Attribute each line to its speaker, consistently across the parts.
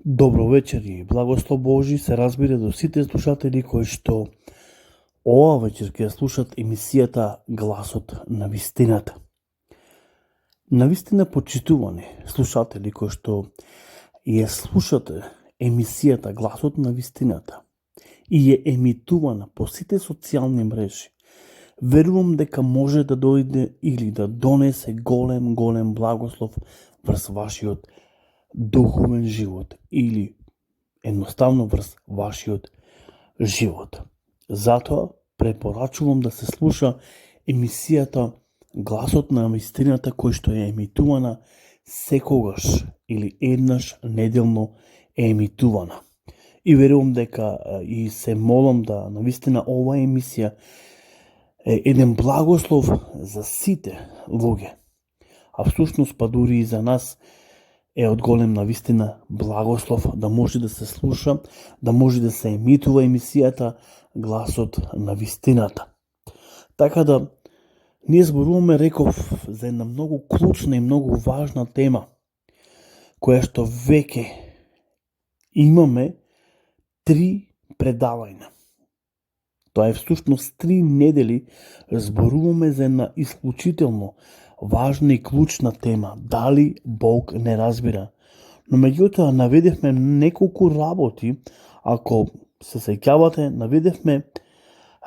Speaker 1: Добро вечер и благослов Божи се разбира до сите слушатели кои што ова вечер ќе слушат емисијата Гласот на вистината. Навистина почитувани слушатели кои што ја слушате емисијата Гласот на вистината и е емитувана по сите социјални мрежи, верувам дека може да дојде или да донесе голем благослов врз вашиот духовен живот или едноставно врз вашиот живот. Затоа препорачувам да се слуша емисијата Гласот на вистината кој што е емитувана секогаш или еднаш неделно е емитувана. И верувам дека и се молам да навистина ова емисија е еден благослов за сите луѓе. А всушност па дури и за нас е од голем навистина благослов да може да се слуша, да може да се емитува емисијата Гласот на вистината. Така да, ние зборуваме, реков, за една многу клучна и многу важна тема, која што веќе имаме 3 предавања. Тоа е всушност 3 недели зборуваме за една исклучително важна и клучна тема, дали Бог не разбира. Но меѓутоа наведевме неколку работи, ако се сеќавате, наведевме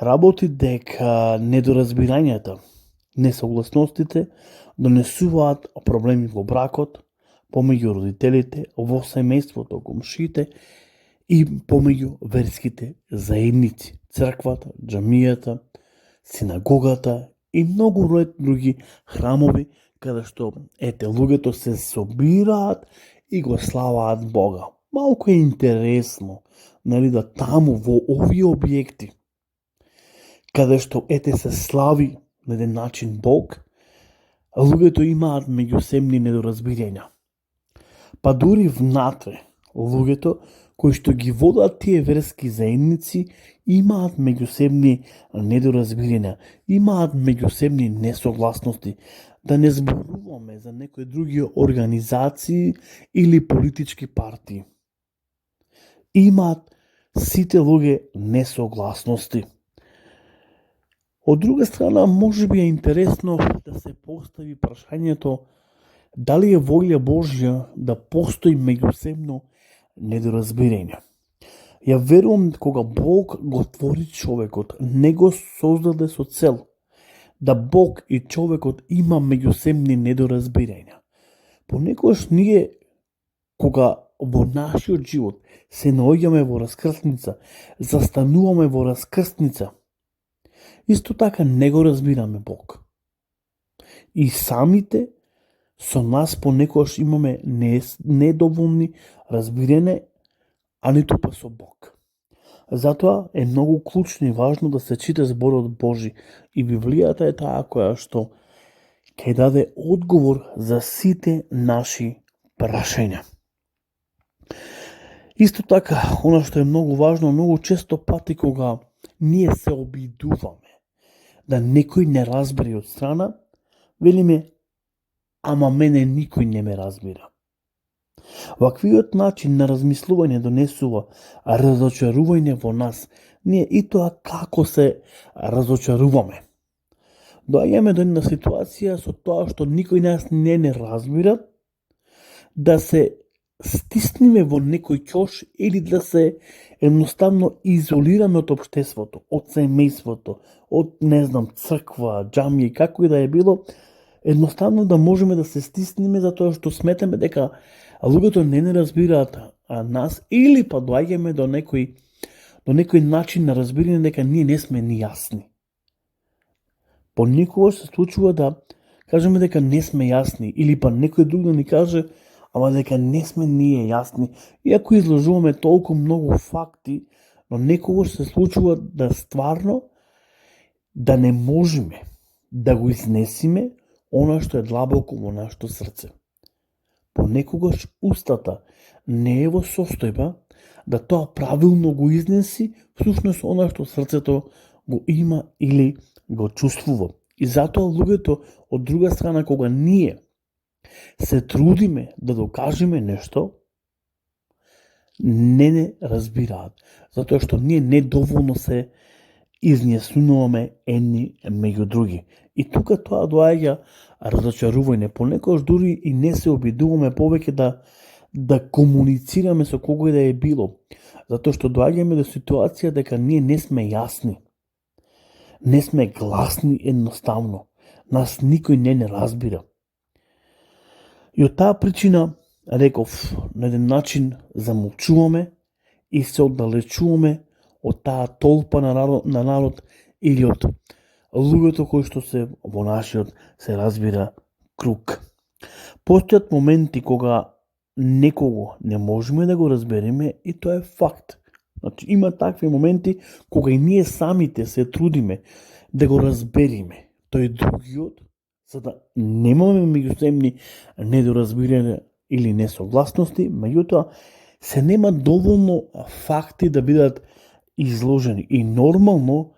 Speaker 1: работи дека недоразбирањата, несогласностите донесуваат проблеми во бракот, помеѓу родителите, во семејството, комшите и помеѓу верските заедници, црквата, џамијата, синагогата и многу ред други храмови каде што луѓето се собираат и го славаат Бога. Малку е интересно, нели, да таму во овие објекти каде што се слави на еден начин Бог, луѓето имаат меѓусебни недоразбирања. Па дури внатре, луѓето кои што ги водат тие верски заедници имаат меѓусебни недоразбирања, имаат меѓусебни несогласности. Да не зборуваме за некои други организации или политички партии. Имаат сите луѓе несогласности. Од друга страна, може би е интересно да се постави прашањето дали е волја Божја да постои меѓусебно недоразбирање. Ја верувам кога Бог го твори човекот, не го создаде со цел да Бог и човекот има меѓусебни недоразбирања. Понекогаш ние кога во нашиот живот се наоѓаме во раскрсница, застануваме во раскрсница, исто така не го разбираме Бог. И самите со нас понекогаш имаме недоволни разбирање, а ниту па со Бог. Затоа е многу клучно и важно да се чита зборот Божи и Библијата е таа која што ќе даде одговор за сите наши прашања. Исто така, она што е многу важно, многу често пати кога ние се обидуваме да некој не разбере од страна, велиме, ама мене никој не ме разбира. Ваквиот начин на размислување донесува разочарување во нас. Ние и тоа како се разочаруваме. Доаѓаме до една ситуација со тоа што никој нас не разбира, да се стисниме во некој ќош или да се едноставно изолираме од општеството, од семејството, од, црква, џамија, како и да е било, едноставно да можеме да се стисниме затоа што сметаме дека луѓето не разбираат нас или па доаѓаме до некој начин на разбирање дека ние не сме ни јасни. Понекогаш се случува да кажеме дека не сме јасни или па некој друг да ни каже ама дека не сме ние јасни. Иако изложуваме толку многу факти, но некогаш се случува да стварно да не можеме да го изнесиме она што е длабоко во нашето срце. Понекогаш устата не е во состојба да тоа правилно го изнеси всушност она што срцето го има или го чувствува. И затоа луѓето од друга страна кога ние се трудиме да докажеме нешто, не разбираат, затоа што ние недоволно се изнесунуваме едни меѓу други. И тука тоа доаѓа разочарување. Понекогаш дури и не се обидуваме повеќе да комуницираме со кого и да е било. Затоа што доаѓаме до ситуација дека ние не сме јасни. Не сме гласни едноставно. Нас никој не разбира. И од таа причина, реков, на еден начин замолчуваме и се оддалечуваме од таа толпа на народ или од луѓето кои што се во нашиот, се разбира, круг. Постојат моменти кога некого не можеме да го разбереме и тоа е факт. Значи, има такви моменти кога и ние самите се трудиме да го разбериме тој другиот, за да немаме меѓусебни недоразбирања или несогласности, меѓутоа се нема доволно факти да бидат изложени и нормално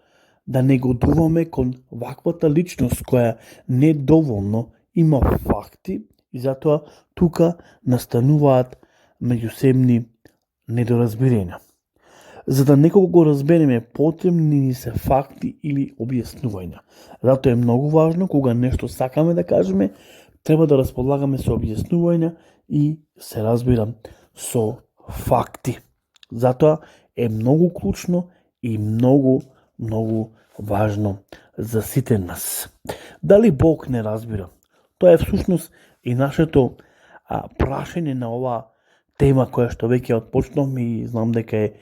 Speaker 1: да негодуваме кон ваквата личност која недоволно има факти и затоа тука настануваат меѓусебни недоразбирања. За да некого го разбереме, потребни ни се факти или објаснувања. Затоа е многу важно кога нешто сакаме да кажеме, треба да располагаме со објаснувања и се разбира со факти. Затоа е многу клучно и многу важно за сите нас. Дали Бог не разбира? Тоа е всушност и нашето прашање на оваа тема која што веќе отпочнавме и знам дека е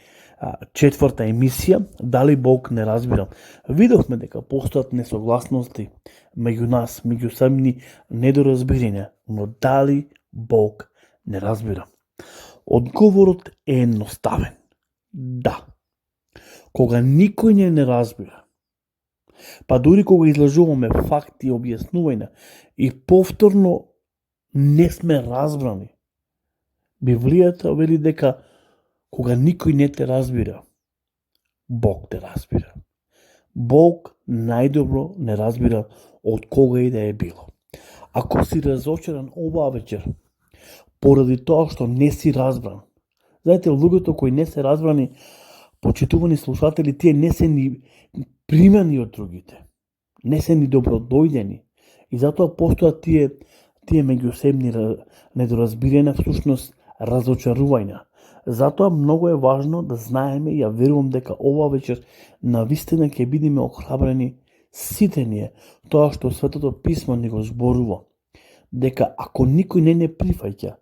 Speaker 1: четврта емисија, дали Бог не разбира. Видовме дека постојат несогласности меѓу нас, меѓусебни недоразбирања, но дали Бог не разбира? Одговорот е едноставен. Да. Кога никој не разбира, па дури кога изложуваме факти и објаснувања и повторно не сме разбрани, Библијата вели дека кога никој не те разбира, Бог те разбира. Бог најдобро не разбира од кога и да е било. Ако си разочаран оваа вечер, поради тоа што не си разбран, знаете, луѓето кои не се разбрани, почитувани слушатели, тие не се ни примани од другите, не се ни добродојдени и затоа постојат тие меѓусебни недоразбирања, всушност разочарувања. Затоа многу е важно да знаеме и ја верувам дека оваа вечер навистина ќе бидеме охрабрени сите ние, тоа што Светото Писмо ни го зборува, дека ако никој не прифаќа,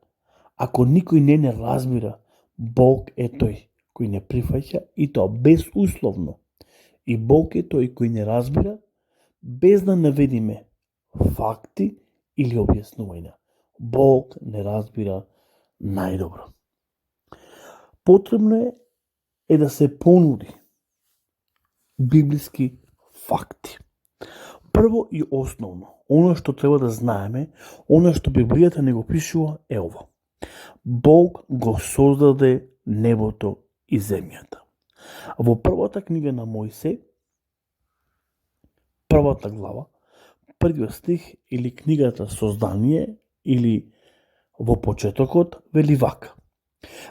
Speaker 1: ако никој не разбира, Бог е тој кој не прифаќа и тоа безусловно. И Бог е тој кој не разбира без да наведиме факти или објаснувања. Бог не разбира најдобро. Потребно е да се понуди библиски факти. Прво и основно, оно што треба да знаеме, оно што Библијата не го пишува е ово. Бог го создаде небото и земјата. Во првата книга на Мојсей, првата глава, првиот стих или книгата Создание или во почетокот вели вака.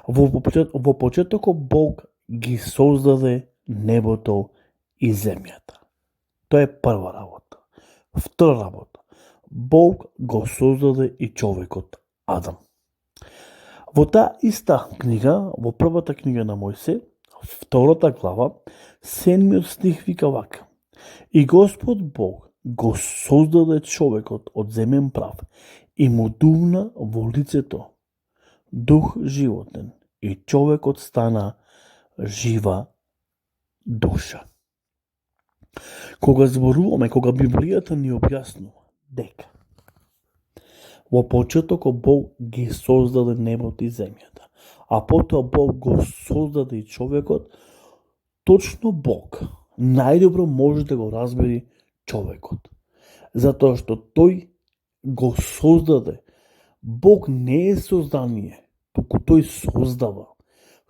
Speaker 1: Во почетокот Бог ги создаде небото и земјата. Тоа е прва работа. Втора работа. Бог го создаде и човекот Адам. Во таа иста книга, во првата книга на Мојсей, втората глава, 7 стих вика вака. И Господ Бог го создаде човекот од земен прав и му дувна во лицето дух животен и човекот стана жива душа. Кога зборуваме, кога Библијата ни објаснува дека во почетокот Бог ги создаде небото и земјата, а потоа Бог го создаде и човекот, точно Бог најдобро може да го разбери човекот. Затоа што тој го создаде. Бог не е создание, туку тој создава.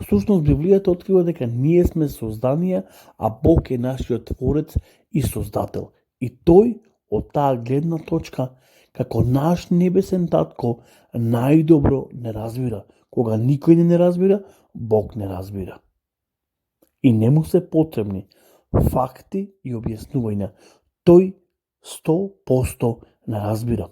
Speaker 1: Всушност Библијата открива дека ние сме созданија, а Бог е нашиот творец и создател. И тој од таа гледна точка како наш небесен татко најдобро не разбира. Кога никој не разбира, Бог не разбира. И не му се потребни факти и објаснувања. Тој 100% не разбира.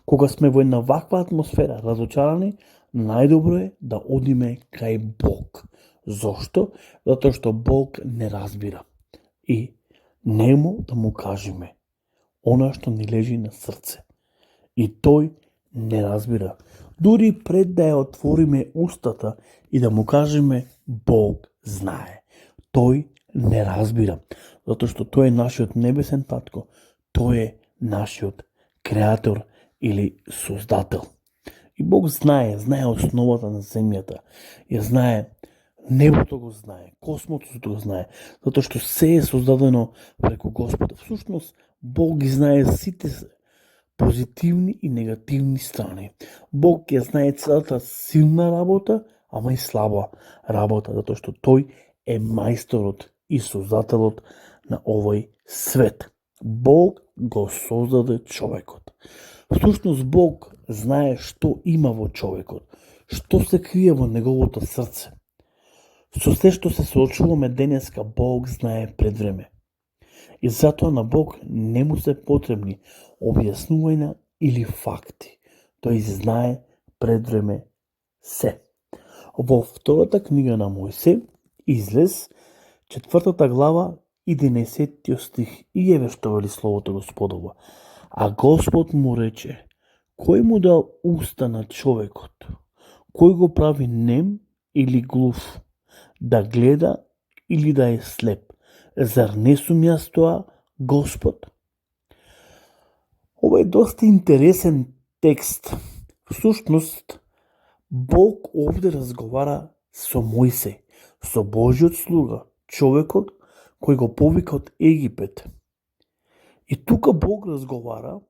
Speaker 1: Кога сме во една ваква атмосфера, разочарани, најдобро е да одиме кај Бог. Зошто? Затоа што Бог не разбира. И нему да му кажеме она што ни лежи на срце. И тој не разбира. Дури пред да ја отвориме устата и да му кажеме Бог знае. Тој не разбира. Затоа што тој е нашиот небесен татко. Тој е нашиот креатор или создател. И Бог знае основата на земјата. Ја знае, небото го знае, космосот го знае, затоа што се е создадено преку Господа. Всушност, Бог ги знае сите позитивни и негативни страни. Бог ја знае целата силна работа, ама и слаба работа, затоа што тој е мајсторот и создателот на овој свет. Бог го создаде човекот. Всушност Бог знае што има во човекот, што се крие во неговото срце. Со се што се соочуваме денеска, Бог знае пред време. И затоа на Бог не му се потребни објаснувања или факти. Тој знае пред време се. Во втората книга на Мојсе, Излез, 4 глава, 11 стих, и еве што вели Словото Господово. А Господ му рече, кој му дал уста на човекот? Кој го прави нем или глув? Да гледа или да е слеп? Зар не сум јас тоа, Господ? Ова е доста интересен текст. Всушност, Бог овде разговара со Мојсей, со Божиот слуга, човекот кој го повика од Египет. И тука Бог разговара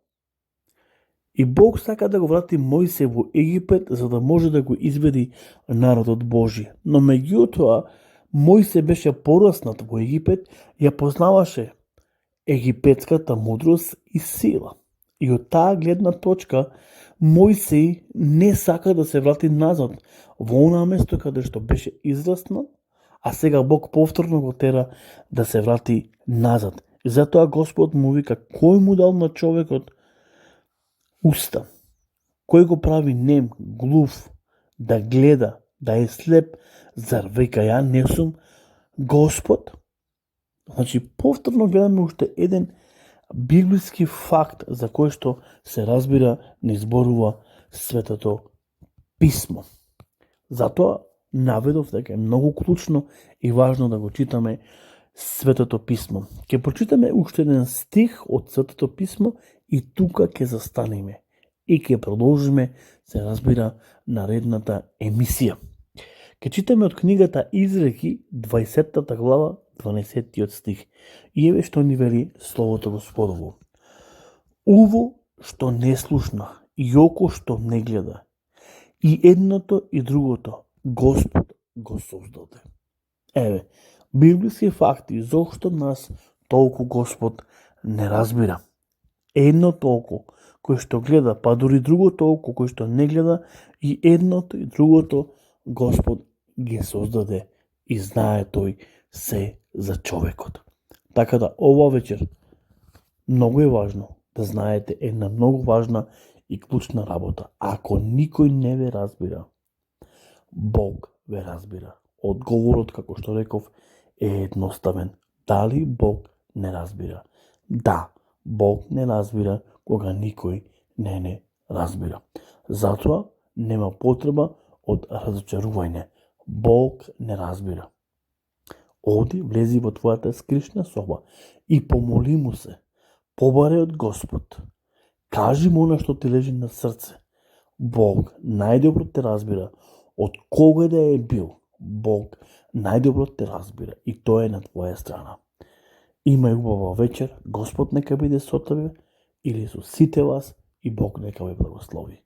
Speaker 1: и Бог сака да го врати Мојсей во Египет за да може да го изведи народот Божи. Но меѓутоа, Мојсей беше пораснат во Египет, ја познаваше египетската мудрост и сила. И од таа гледна точка, Мојсей не сака да се врати назад во онаа место каде што беше израснал, а сега Бог повторно го тера да се врати назад. И затоа Господ му вика, кој му дал на човекот уста? Кој го прави нем, глув, да гледа, да е слеп? Зар века ја не сум Господ? Значи, повторно гледаме уште еден библиски факт за кој што се разбира не изборува Светото Писмо. Затоа наведов дека е многу клучно и важно да го читаме Светото Писмо. Ќе прочитаме уште еден стих од Светото Писмо и тука ќе застанеме и ќе продолжиме, се разбира, наредната емисија. Ќе читаме од книгата Изреки, 20 глава, 12 стих. И еве што ни вели Словото Господово. Уво што не слушна и око што не гледа, и едното и другото Господ го создаде. Еве, библиски факти зошто нас толку Господ не разбира. Едното око кој што гледа, па дури другото око кој што не гледа, и едното и другото Господ ги создаде и знае тој се за човекот. Така да ова вечер многу е важно да знаете една многу важна и клучна работа. Ако никој не ве разбира, Бог ве разбира. Одговорот, како што реков, е едноставен. Дали Бог не разбира? Да, Бог не разбира кога никој не разбира. Затоа нема потреба од разочарување. Бог не разбира. Оди, влези во твојата скришна соба и помоли му се. Побаре од Господ. Кажи му она што ти лежи на срце. Бог најдобро те разбира. Од кога да е бил, Бог најдобро те разбира и тој е на твоја страна. Имај убава вечер, Господ нека биде со тебе или со сите вас и Бог нека ве благослови.